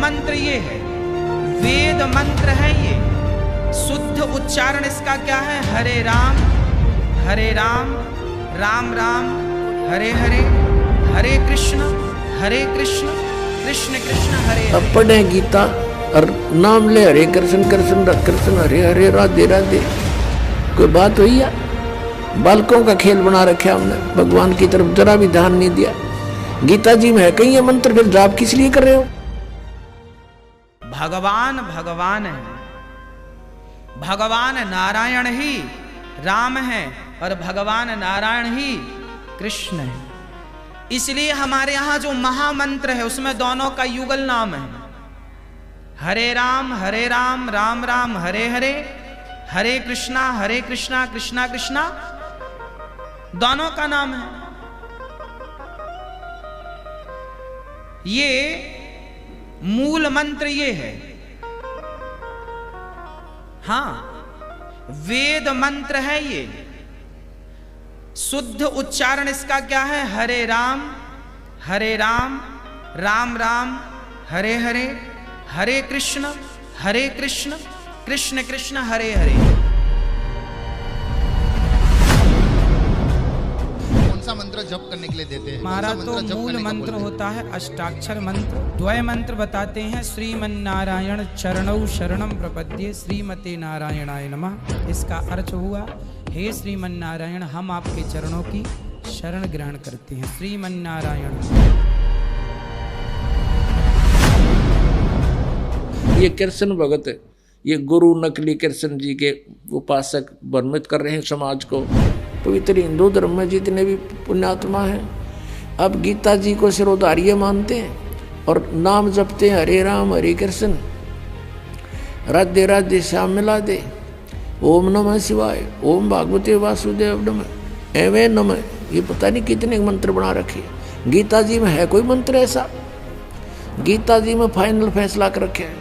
मंत्र ये है, वेद मंत्र है ये। शुद्ध उच्चारण इसका क्या है? हरे राम राम राम हरे हरे, हरे कृष्ण कृष्ण कृष्ण हरे हरे। अब पढ़े गीता और नाम ले हरे कृष्ण कृष्ण कृष्ण हरे हरे राधे राधे। कोई बात हुई है? बालकों का खेल बना रखा हमने, भगवान की तरफ जरा भी ध्यान नहीं दिया। गीता जी में है कहीं ये मंत्र, फिर जाप किस लिए कर रहे हो? भगवान है, भगवान नारायण ही राम है और भगवान नारायण ही कृष्ण है। इसलिए हमारे यहां जो महामंत्र है उसमें दोनों का युगल नाम है, हरे राम राम राम हरे हरे, हरे कृष्णा कृष्णा कृष्णा दोनों का नाम है। ये मूल मंत्र ये है। हां, वेद मंत्र है ये। शुद्ध उच्चारण इसका क्या है? हरे राम राम राम हरे हरे, हरे कृष्ण कृष्ण कृष्ण हरे हरे। कौन सा मंत्र जप करने के लिए देते हैं? हमारा तो मूल मंत्र होता है अष्टाक्षर मंत्र। द्वय मंत्र बताते हैं, श्रीमन्नारायण चरणौ शरणम प्रपद्ये श्रीमते नारायणाय नमः। इसका अर्थ हुआ, हे श्रीमन्नारायण हम आपके चरणों की शरण ग्रहण करते हैं। श्रीमन्नारायण। ये कृष्ण भगत, ये गुरु नकली कृष्ण जी के उपासक भ्रमित कर रहे हैं समाज को। पवित्र हिंदू धर्म में जितने भी पुण्यात्मा हैं अब गीता जी को सिरोधार्य मानते हैं और नाम जपते हैं, हरे राम हरे कृष्ण राधे राधे श्याम मिला दे, ओम नमः शिवाय, ओम भागवते वासुदेव नमः, एवं नमः। ये पता नहीं कितने मंत्र बना रखे। गीता जी में है कोई मंत्र ऐसा? गीता जी में फाइनल फैसला कर रखे है।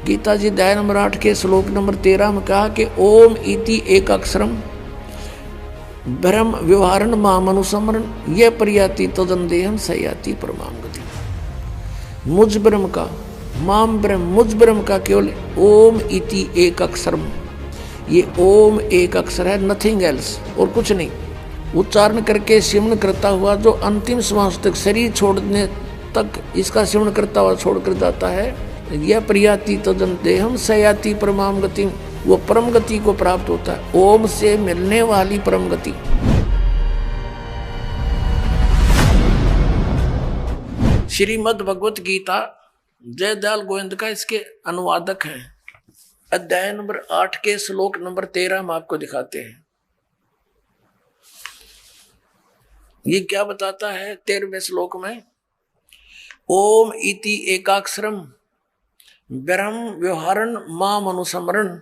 गीता जी अध्याय नंबर 8 के श्लोक नंबर 13 में कहा कि ओम इति एक अक्षरम ब्रह्म व्यवहारण मामनुसमरण यह प्रयाति तदंदेहम सयाति परमाम गति। मुझ ब्रह्म का, माम ब्रह्म, मुझ ब्रह्म का केवल ओम इति एक अक्षरम, ये ओम एक अक्षर है, नथिंग एल्स, और कुछ नहीं। उच्चारण करके सिमरण करता हुआ जो अंतिम श्वास तक, शरीर छोड़ने तक इसका सिमरण करता हुआ छोड़कर जाता है, यह प्रयाति तदंतेहम सयाति परमाम गति, वो परम गति को प्राप्त होता है। ओम से मिलने वाली परम गति। श्रीमद् भगवत गीता जयदयाल गोविंद का इसके अनुवादक है। अध्याय नंबर 8 के श्लोक नंबर 13 हम आपको दिखाते हैं। ये क्या बताता है 13वें श्लोक में? ओम इति एकाक्षरम ब्रह्म व्यवहारण माम अनुसमरण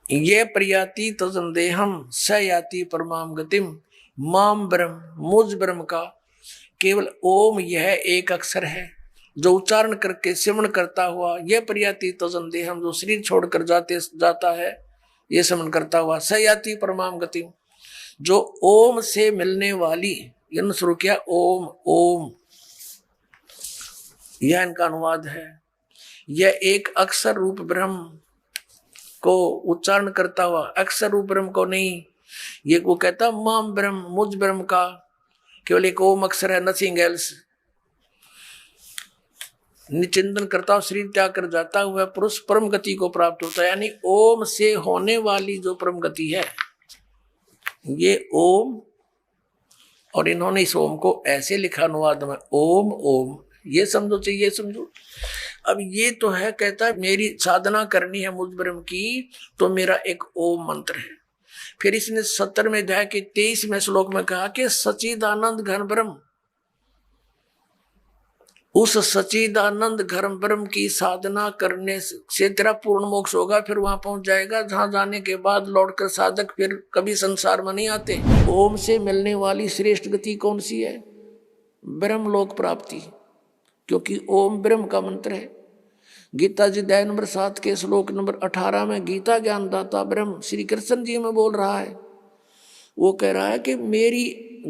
ये प्रयाति तदंदेहम स याति परमाम गतिम। माम ब्रह्म, मुझ ब्रह्म का केवल ओम यह एक अक्षर है जो उच्चारण करके सिमरण करता हुआ यह प्रयाति तदंदेहम, जो शरीर छोड़कर जाता है ये सिमरण करता हुआ, स याति परमाम गतिम, जो ओम से मिलने वाली, यह शुरू किया ओम ओम, यह इनका अनुवाद है। यह एक अक्षर रूप ब्रह्म को उच्चारण करता हुआ, अक्षर रूप ब्रह्म को नहीं। ये वो कहता माम ब्रह्म, मुझ ब्रह्म का केवल एक ओम अक्षर है, नथिंग एल्स। निचिंतन करता हुआ शरीर त्याग कर जाता हुआ पुरुष परम गति को प्राप्त होता है। यानी ओम से होने वाली जो परम गति है ये ओम, और इन्होंने इस ओम को ऐसे लिखा अनुवाद में ओम ओम, ये समझो चाहिए, ये समझो। अब ये तो है, कहता है मेरी साधना करनी है मुझ ब्रह्म की, तो मेरा एक ओम मंत्र है। फिर इसने 70वें अध्याय के 23वें श्लोक में कहा कि सच्चिदानंद घन ब्रह्म, उस सच्चिदानंद घन ब्रह्म की साधना करने से तेरा पूर्ण मोक्ष होगा। फिर वहां पहुंच जाएगा जहां जाने के बाद लौटकर साधक फिर कभी संसार में नहीं आते। ओम से मिलने वाली श्रेष्ठ गति कौन सी है? ब्रह्म लोक प्राप्ति, क्योंकि ओम ब्रह्म का मंत्र है। गीता जी अध्याय नंबर 7 के श्लोक नंबर 18 में गीता ज्ञानदाता ब्रह्म श्री कृष्ण जी में बोल रहा है। वो कह रहा है कि मेरी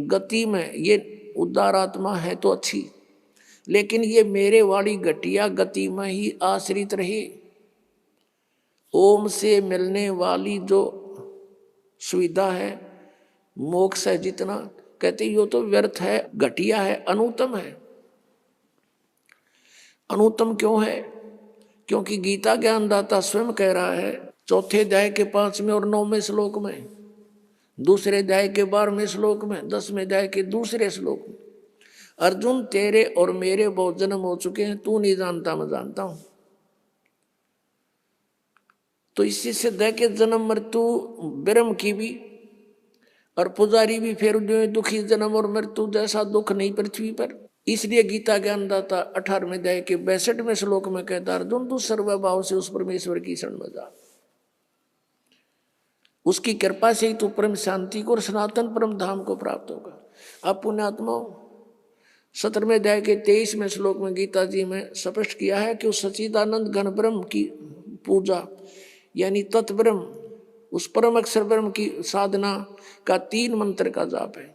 गति में ये उदार आत्मा है तो अच्छी, लेकिन ये मेरे वाली घटिया गति में ही आश्रित रहे। ओम से मिलने वाली जो सुविधा है, मोक्ष है जितना, कहते यो तो व्यर्थ है, घटिया है, अनुत्तम है। अनुत्तम क्यों है? क्योंकि गीता ज्ञानदाता स्वयं कह रहा है चौथे अध्याय के 5वें और 9वें श्लोक में, दूसरे अध्याय के 12वें श्लोक में, 10वें अध्याय के दूसरे श्लोक में, अर्जुन तेरे और मेरे बहुत जन्म हो चुके हैं, तू नहीं जानता मैं जानता हूं। तो इसी से दे के जन्म मृत्यु ब्रह्म की भी, और पुजारी भी फिर दुखी जन्म और मृत्यु जैसा दुख नहीं पृथ्वी पर। इसलिए गीता ज्ञानदाता 18वें अध्याय के 62वें श्लोक में कहता अर्जुन तू सर्वभाव से उस परमेश्वर की शरण में जा, उसकी कृपा से ही तू परम शांति को और सनातन परम धाम को प्राप्त होगा। अब पुण्यात्माओं 17वें अध्याय के 23वें श्लोक में गीता जी में स्पष्ट किया है कि उस सच्चिदानंद घन ब्रह्म की पूजा यानी तत्ब्रह्म, उस परम अक्षर ब्रह्म की साधना का 3 मंत्र का जाप है,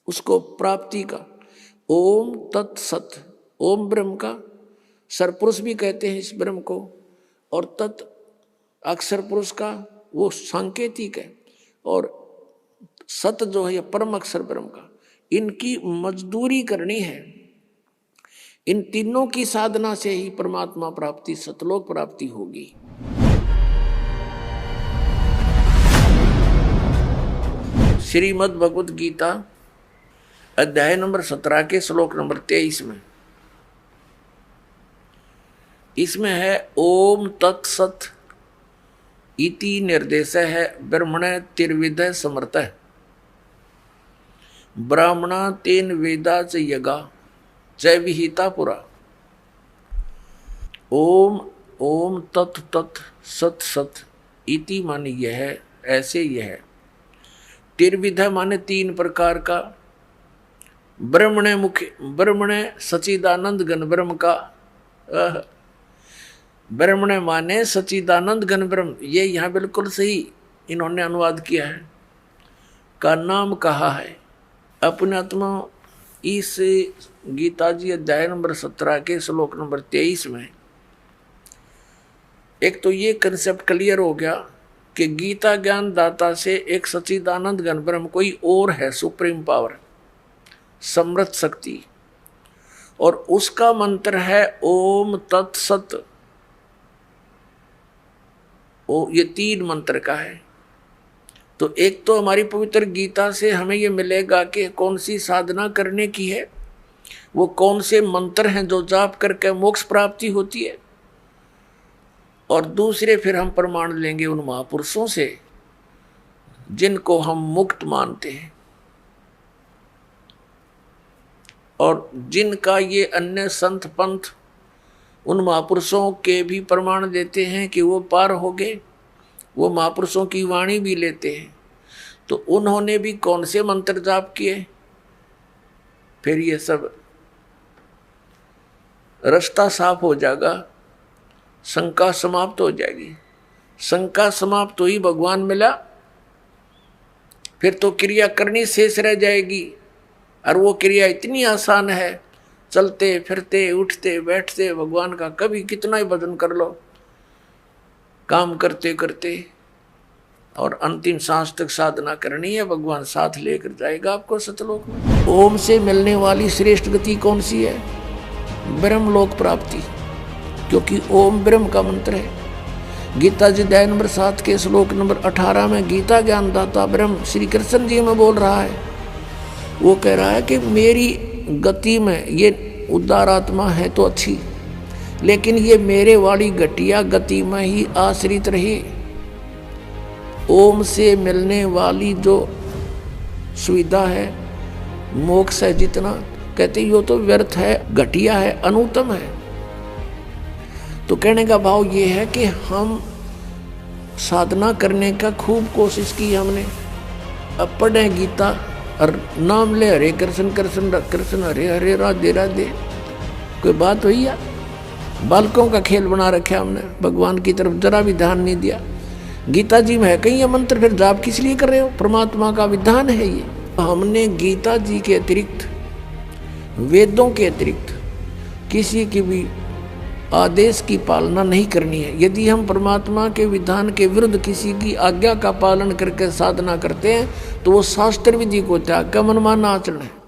उसको प्राप्ति का। ओम तत्सत, ओम ब्रह्म का सरपुरुष भी कहते हैं इस ब्रह्म को, और तत् अक्षर पुरुष का वो सांकेतिक है, और सत जो है परम अक्षर ब्रह्म का। इनकी मजदूरी करनी है। इन तीनों की साधना से ही परमात्मा प्राप्ति, सतलोक प्राप्ति होगी। श्रीमद् भगवद गीता अध्याय नंबर 17 के श्लोक नंबर 23 में, इसमें है ओम तत्सत इति निर्देश है ब्रह्मण तिर्विद समर्थ ब्राह्मणा तेन वेदा च यगा च विहिता पुरा। ओम ओम तत् तत् सत सत इति माने यह है, ऐसे यह है। तिर्विध माने 3 प्रकार का, ब्रह्मण मुख्य, ब्रह्मण सच्चिदानंद घन ब्रह्म का, ब्रह्मण माने सच्चिदानंद घन ब्रह्म, ये यहाँ बिल्कुल सही इन्होंने अनुवाद किया है, का नाम कहा है। अपने आत्मा इस गीता जी अध्याय नंबर 17 के श्लोक नंबर 23 में एक तो ये कंसेप्ट क्लियर हो गया कि गीता ज्ञान दाता से एक सच्चिदानंद घन ब्रह्म कोई और है, सुप्रीम पावर, समृद्ध शक्ति, और उसका मंत्र है ओम तत्सत। ये 3 मंत्र का है। तो एक तो हमारी पवित्र गीता से हमें ये मिलेगा कि कौन सी साधना करने की है, वो कौन से मंत्र हैं जो जाप करके मोक्ष प्राप्ति होती है, और दूसरे फिर हम प्रमाण लेंगे उन महापुरुषों से जिनको हम मुक्त मानते हैं और जिनका ये अन्य संत पंथ उन महापुरुषों के भी प्रमाण देते हैं कि वो पार हो गए, वो महापुरुषों की वाणी भी लेते हैं। तो उन्होंने भी कौन से मंत्र जाप किए, फिर ये सब रास्ता साफ हो जाएगा, शंका समाप्त हो जाएगी। शंका समाप्त हुई, भगवान मिला, फिर तो क्रिया करनी शेष रह जाएगी। और वो क्रिया इतनी आसान है, चलते फिरते उठते बैठते भगवान का कभी कितना ही भजन कर लो, काम करते करते, और अंतिम सांस तक साधना करनी है, भगवान साथ लेकर जाएगा आपको सतलोक में। ओम से मिलने वाली श्रेष्ठ गति कौन सी है? ब्रह्मलोक प्राप्ति, क्योंकि ओम ब्रह्म का मंत्र है। गीता जी अध्याय नंबर 7 के श्लोक नंबर 18 में गीता ज्ञानदाता ब्रह्म श्री कृष्ण जी में बोल रहा है, वो कह रहा है कि मेरी गति में ये उदार आत्मा है तो अच्छी, लेकिन ये मेरे वाली घटिया गति में ही आश्रित रहे। ओम से मिलने वाली जो सुविधा है, मोक्ष है जितना, कहते यो तो व्यर्थ है, घटिया है, अनुत्तम है। तो कहने का भाव ये है कि हम साधना करने का खूब कोशिश की हमने, अब पढ़े गीता और नाम ले हरे कृष्ण कृष्ण कृष्ण हरे हरे राधे राधे, कोई बात हुई या? बालकों का खेल बना रखा हमने, भगवान की तरफ जरा भी ध्यान नहीं दिया। गीता जी में है कहीं ये मंत्र, फिर जाप किस लिए कर रहे हो? परमात्मा का विधान है ये। हमने गीता जी के अतिरिक्त, वेदों के अतिरिक्त किसी की भी आदेश की पालना नहीं करनी है। यदि हम परमात्मा के विधान के विरुद्ध किसी की आज्ञा का पालन करके साधना करते हैं तो वो शास्त्र विधि को त्याग कर मनमाना आचरण है।